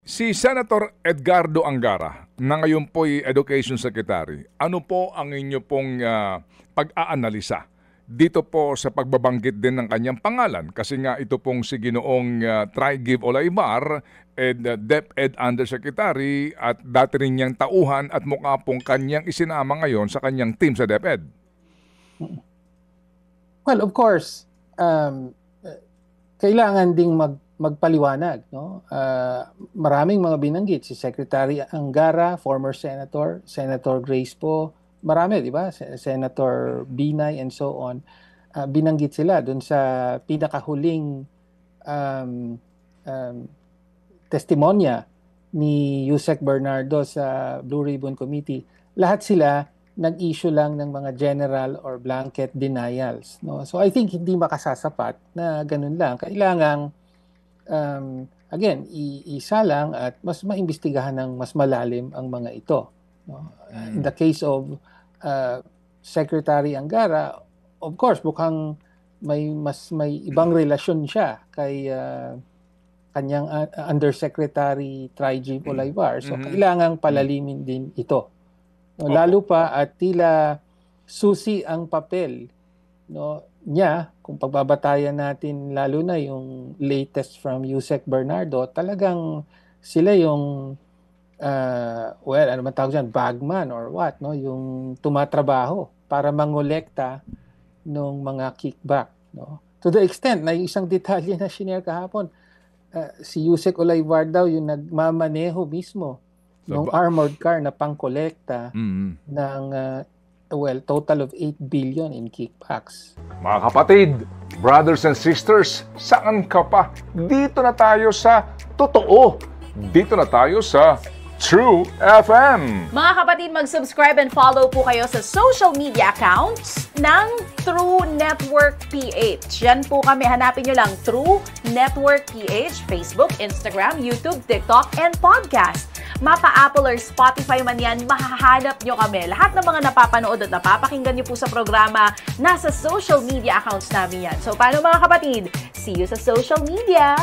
Si Senator Edgardo Angara, na ngayon po'y Education Secretary, ano po ang inyo pong pag-aanalisa dito po sa pagbabanggit din ng kanyang pangalan? Kasi nga ito pong si Ginoong Tri-Give Olaybar, DepEd Undersecretary at dati rin niyang tauhan at mukha pong kanyang isinama ngayon sa kanyang team sa DepEd. Well, of course, kailangan ding magpaliwanag, no? Maraming mga binanggit, si Secretary Angara, former senator, Senator Grace Poe, marami, di ba? Senator Binay and so on. Binanggit sila dun sa pinakahuling testimonya ni Yusek Bernardo sa Blue Ribbon Committee. Lahat sila nag-issue lang ng mga general or blanket denials, no? So I think hindi makasasapat na ganun lang. Kailangang again, isa lang at mas maimbestigahan ng mas malalim ang mga ito. No? In the case of Secretary Angara, of course, mukhang may ibang relasyon siya kay kanyang Undersecretary Tri-Give Olaybar. So, kailangang palalimin din ito. No? Lalo pa at tila susi ang papel, no, niya, kung pagbabatayan natin lalo na yung latest from Yusek Bernardo, talagang sila yung well, ano man tawag dyan, bagman or what, no? Yung tumatrabaho para mangolekta ng mga kickback, no? To the extent na isang detalye na shinare kahapon, si Yusek Olaybar daw yung nagmamaneho mismo ng armored car na pangkolekta ng well, total of 8 billion in kickbacks. Mga kapatid, brothers and sisters, saan ka pa? Dito na tayo sa totoo. Dito na tayo sa True FM. Mga kapatid, mag-subscribe and follow po kayo sa social media accounts ng True Network PH. Yan po kami. Hanapin nyo lang True Network PH, Facebook, Instagram, YouTube, TikTok, and podcast. Mapa Apple or Spotify man yan, mahahanap nyo kami. Lahat ng mga napapanood at napapakinggan nyo po sa programa, nasa social media accounts namin yan. So, paano mga kapatid? See you sa social media!